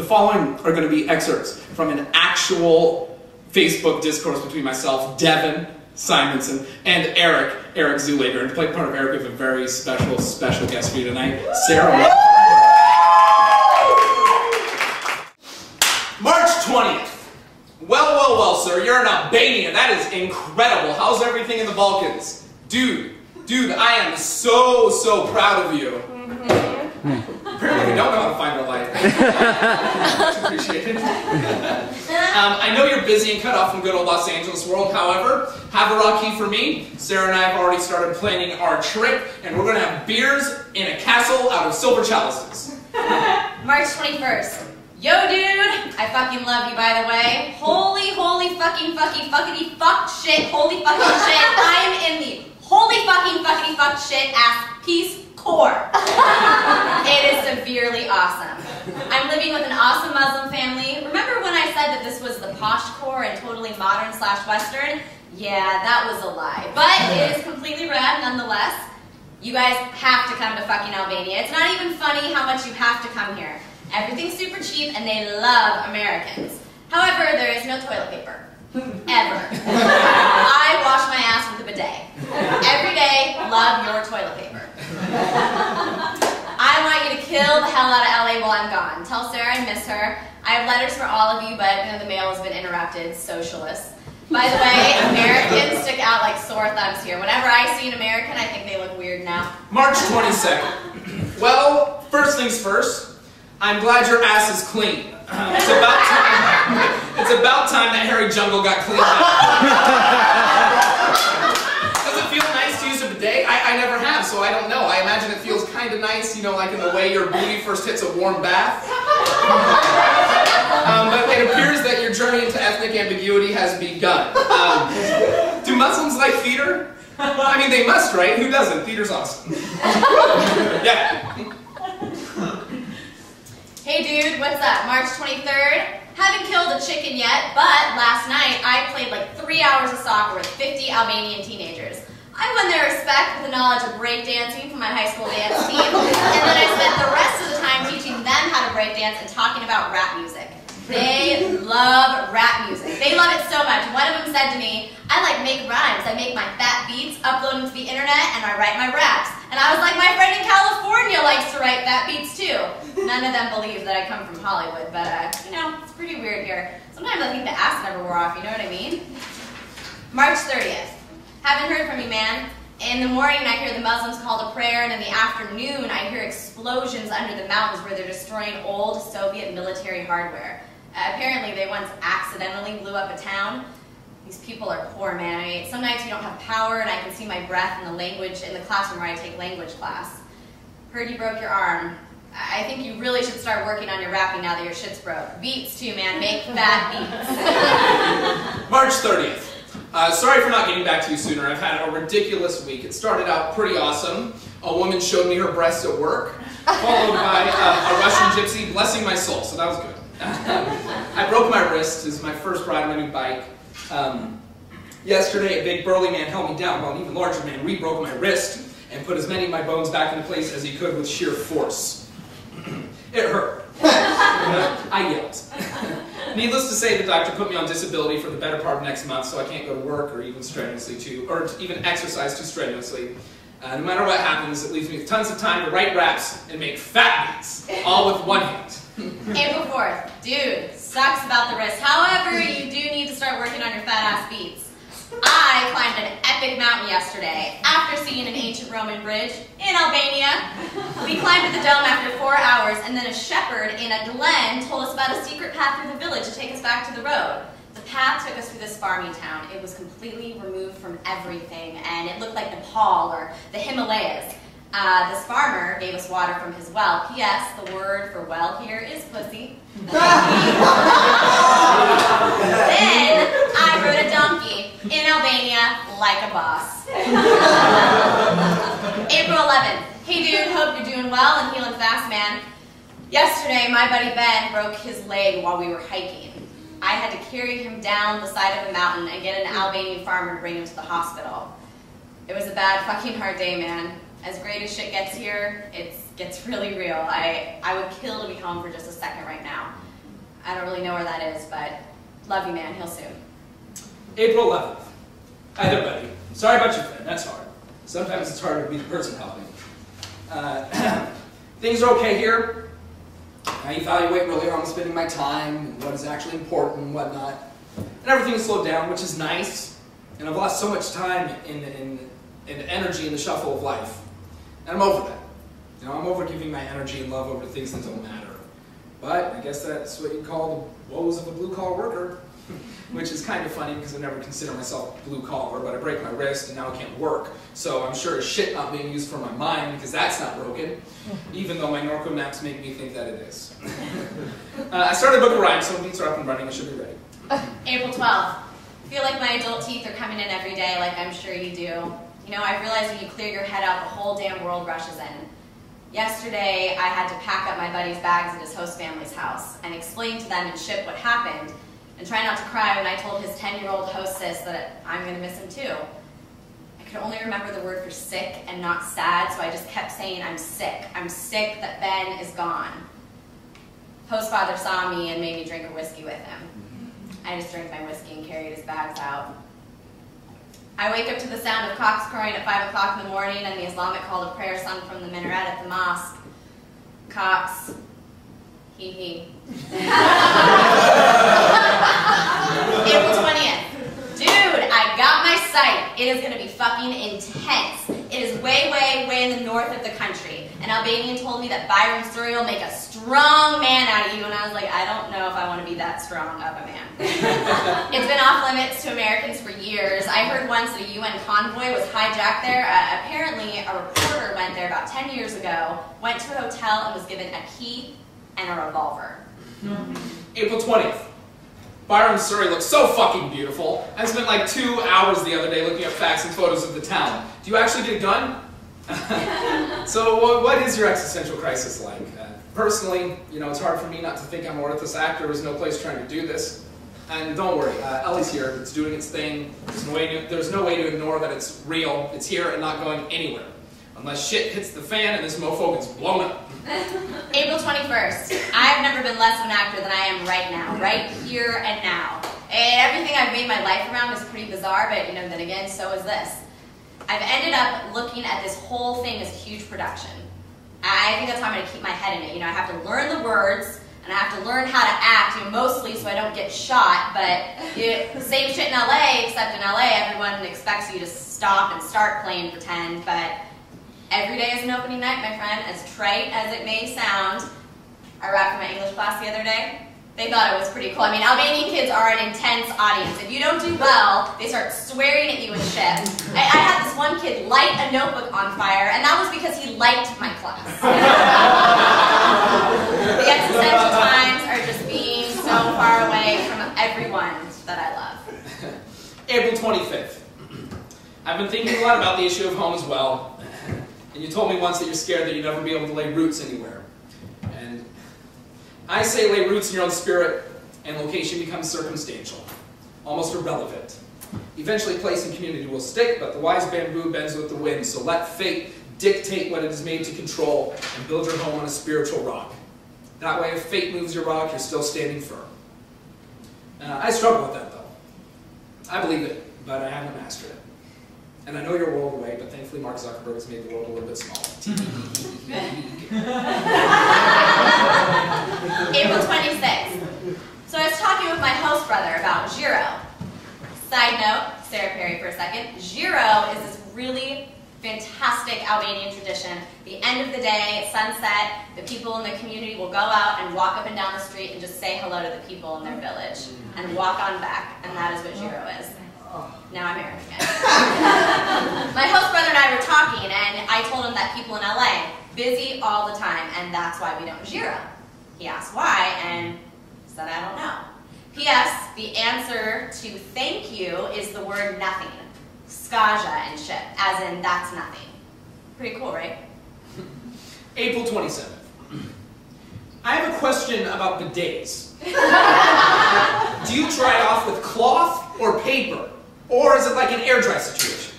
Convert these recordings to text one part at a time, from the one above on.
The following are going to be excerpts from an actual Facebook discourse between myself, Deven, Simonson, and Eric Czuleger. And to play part of Eric, we have a very special guest for you tonight, Sara. March 20th. Well, sir, you're in Albania. That is incredible. How's everything in the Balkans? Dude, I am so proud of you. Apparently we don't know how to find our life. Appreciate it. I know you're busy and cut off from good old Los Angeles world. However, have a rocky for me. Sarah and I have already started planning our trip, and we're going to have beers in a castle out of silver chalices. March 21st. Yo, dude! I fucking love you, by the way. Holy fucking fuckity fuck shit. Holy fucking shit. I am in the holy fucking fuckity fuck shit ass Peace Corps. It is severely awesome. I'm living with an awesome Muslim family. Remember when I said that this was the posh core and totally modern / Western? Yeah, that was a lie. But it is completely rad nonetheless. You guys have to come to fucking Albania. It's not even funny how much you have to come here. Everything's super cheap and they love Americans. However, there is no toilet paper. Ever. I wash my ass with a bidet. Every day, love your toilet paper. I want you to kill the hell out of LA while I'm gone. Tell Sarah I miss her. I have letters for all of you, but the mail has been interrupted. Socialists. By the way, Americans stick out like sore thumbs here. Whenever I see an American, I think they look weird now. March 22nd. Well, first things first. I'm glad your ass is clean. It's about time that hairy jungle got cleaned up. Does it feel nice to use a bidet? I never have, so I don't know. I imagine it feels kind of nice, you know, like in the way your booty first hits a warm bath. But it appears that your journey into ethnic ambiguity has begun. Do Muslims like theater? I mean, they must, right? Who doesn't? Theater's awesome. Yeah. Hey dude, what's up? March 23rd? Haven't killed a chicken yet, but last night I played like 3 hours of soccer with 50 Albanian teenagers. I won their respect with the knowledge of breakdancing from my high school dance team, and then I spent the rest of the time teaching them how to breakdance and talking about rap music. They love rap music. They love it so much. One of them said to me, I like make rhymes. I make my fat beats, upload them to the internet, and I write my raps. And I was like, my friend in California likes to write fat beats too. None of them believe that I come from Hollywood, but you know, it's pretty weird here. Sometimes I think the acid never wore off, you know what I mean? March 30th. Haven't heard from you, man. In the morning, I hear the Muslims call to prayer, and in the afternoon, I hear explosions under the mountains where they're destroying old Soviet military hardware. Apparently, they once accidentally blew up a town. These people are poor, man. Some nights you don't have power, and I can see my breath in the classroom where I take language class. Heard you broke your arm. I think you really should start working on your rapping now that your shit's broke. Beats too, man. Make fat beats. March 30th. Sorry for not getting back to you sooner. I've had a ridiculous week. It started out pretty awesome. A woman showed me her breasts at work, followed by a Russian gypsy blessing my soul, so that was good. I broke my wrist. This is my first ride on my new bike. Yesterday, a big burly man held me down while an even larger man re-broke my wrist and put as many of my bones back into place as he could with sheer force. It hurt. I yelled. Needless to say, the doctor put me on disability for the better part of next month, so I can't go to work or even exercise too strenuously. No matter what happens, it leaves me with tons of time to write raps and make fat beats, all with one hand. April 4th. Dude, sucks about the wrist. However, you do need to start working on your fat ass beats. I climbed an epic mountain yesterday after seeing an ancient Roman bridge in Albania. We climbed to the dome after 4 hours, and then a shepherd in a glen told us about a secret path through the village to take us back to the road. The path took us through this farming town. It was completely removed from everything, and it looked like Nepal or the Himalayas. This farmer gave us water from his well. P.S. The word for well here is pussy. Then I rode a donkey in Albania like a boss. April 11th. Hey dude, hope you're doing well and healing fast, man. Yesterday, my buddy Ben broke his leg while we were hiking. I had to carry him down the side of the mountain and get an Albanian farmer to bring him to the hospital. It was a bad fucking hard day, man. As great as shit gets here, it gets really real. I would kill to be home for just a second right now. really know where that is, but love you, man. Heal soon. April 11th. Hi there, buddy. Sorry about your friend. That's hard. Sometimes it's harder to be the person helping. Things are okay here. I evaluate really how I'm spending my time and what is actually important and whatnot. And everything's slowed down, which is nice. And I've lost so much time in energy in the shuffle of life. And I'm over that. You know, I'm over giving my energy and love over things that don't matter. But I guess that's what you call the woes of a blue-collar worker. Which is kind of funny because I never consider myself blue-collar, but I break my wrist and now I can't work. So I'm sure as shit not being used for my mind because that's not broken, even though my Norco naps make me think that it is. I started a book of rhymes, so when beats are up and running, I should be ready. April 12th. I feel like my adult teeth are coming in every day, like I'm sure you do. You know, I realize when you clear your head out, the whole damn world rushes in. Yesterday, I had to pack up my buddy's bags at his host family's house and explain to them in ship what happened, and try not to cry when I told his 10-year-old hostess that I'm going to miss him too. I could only remember the word for sick and not sad, so I just kept saying, I'm sick. I'm sick that Ben is gone. Host father saw me and made me drink a whiskey with him. I just drank my whiskey and carried his bags out. I wake up to the sound of cocks crowing at 5 o'clock in the morning and the Islamic call to prayer sung from the minaret at the mosque. Cocks. Hee hee. April 20th. Dude, I got my sight. It is going to be fucking intense. It is way, way, way in the north of the country. An Albanian told me that Byron Surrey will make a strong man out of you, and I was like, I don't know if I want to be that strong of a man. It's been off limits to Americans for years. I heard once that a UN convoy was hijacked there. Apparently, a reporter went there about 10 years ago, went to a hotel, and was given a key and a revolver. April 20th. Byron Surrey looks so fucking beautiful. I spent like 2 hours the other day looking at facts and photos of the town. Do you actually get a gun? So what is your existential crisis like? Personally, you know, it's hard for me not to think I'm a worthless actor. There's no place trying to do this. And don't worry, Ellie's here. It's doing its thing. There's no way to ignore that it's real. It's here and not going anywhere. Unless shit hits the fan and this mofo gets blown up. April 21st. I've never been less of an actor than I am right now. Right here and now. Everything I've made my life around is pretty bizarre, but you know, then again, so is this. I've ended up looking at this whole thing as a huge production. I think that's how I'm going to keep my head in it. You know, I have to learn the words, and I have to learn how to act, you know, mostly so I don't get shot, but same shit in LA, except in LA, everyone expects you to stop and start playing pretend, but every day is an opening night, my friend. As trite as it may sound, I rapped for my English class the other day. They thought it was pretty cool. I mean, Albanian kids are an intense audience. If you don't do well, they start swearing at you and shit. I had this one kid light a notebook on fire, and that was because he liked my class. The existential times are just being so far away from everyone that I love. April 25th. I've been thinking a lot about the issue of home as well. And you told me once that you're scared that you'll never be able to lay roots anywhere. And I say lay roots in your own spirit, and location becomes circumstantial, almost irrelevant. Eventually place and community will stick, but the wise bamboo bends with the wind, so let fate dictate what it is made to control, and build your home on a spiritual rock. That way, if fate moves your rock, you're still standing firm. I struggle with that, though. I believe it, but I haven't mastered it. And I know you're a world away, but thankfully Mark Zuckerberg has made the world a little bit smaller. April 26th. So I was talking with my host brother about Giro. Side note, Sarah Perry for a second. Giro is this really fantastic Albanian tradition. The end of the day, at sunset, the people in the community will go out and walk up and down the street and just say hello to the people in their village. And walk on back, and that is what Giro is. Now I'm American. My host brother and I were talking, and I told him that people in LA, busy all the time, and that's why we don't Giro. He asked why, and said, I don't know. P.S. The answer to thank you is the word nothing. Skaja and shit, as in that's nothing. Pretty cool, right? April 27th. I have a question about bidets. Do you try it off with cloth or paper? Or is it like an air dry situation?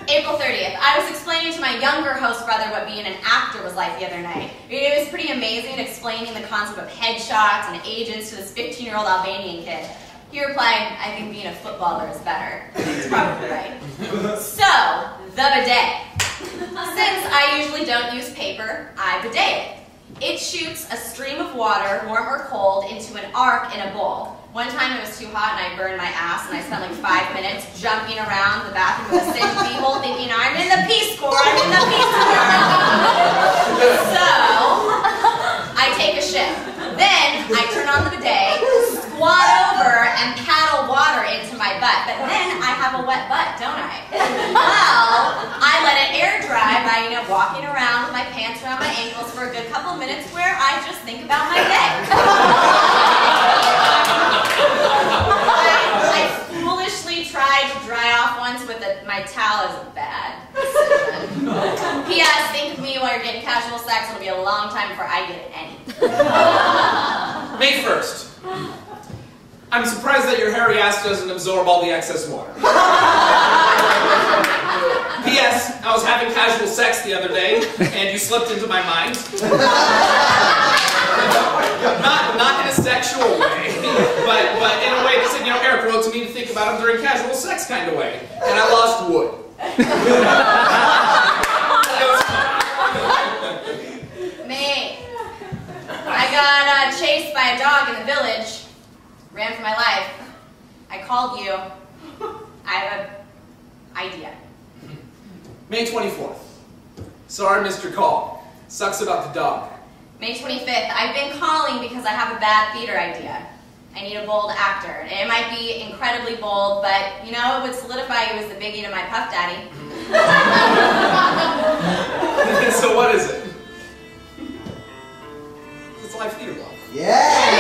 April 30th. I was explaining to my younger host brother what being an actor was like the other night. It was pretty amazing explaining the concept of headshots and agents to this 15-year-old Albanian kid. He replied, I think being a footballer is better. He's probably right. So, the bidet. Since I usually don't use paper, I bidet it. It shoots a stream of water, warm or cold, into an arc in a bowl. One time it was too hot and I burned my ass and I spent like 5 minutes jumping around the bathroom with a singed beehole thinking, I'm in the Peace Corps, I'm in the Peace Corps. So, I take a shit. Then, I turn on the bidet, squat over and paddle water into my butt. But then, I have a wet butt, don't I? Well, I let it air dry by, walking around with my pants around my ankles for a good couple of minutes where I just think about my day. I foolishly tried to dry off once with my towel as a bad decision. P.S. Think of me while you're getting casual sex. It'll be a long time before I get any. May 1st. I'm surprised that your hairy ass doesn't absorb all the excess water. P.S. I was having casual sex the other day, and you slipped into my mind. Not in a sexual way, but in a way that said, Eric wrote to me to think about him during casual sex kind of way. And I lost wood. Me. I got chased by a dog in the village. Ran for my life. I called you. I have an idea. May 24th. Sorry, missed your call. Sucks about the dog. May 25th. I've been calling because I have a bad theater idea. I need a bold actor. And it might be incredibly bold, but, it would solidify you as the biggie to my Puff Daddy. So what is it? It's live theater, love. Yeah!